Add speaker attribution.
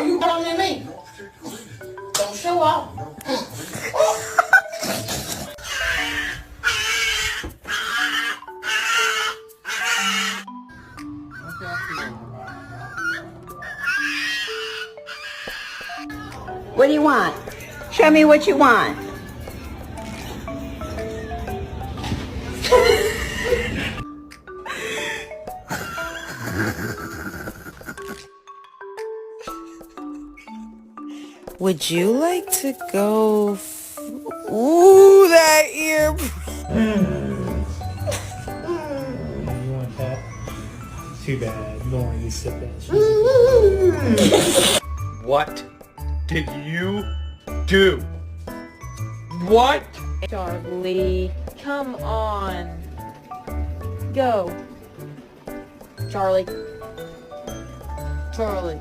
Speaker 1: Oh, you better than me. Don't show off.
Speaker 2: What do you want? Show me what you want.
Speaker 3: Would you like to go? Ooh, that ear.
Speaker 4: You want that? Too bad. No one needs to sit that.
Speaker 5: What did you do? What?
Speaker 6: Charlie, come on. Go. Charlie. Charlie.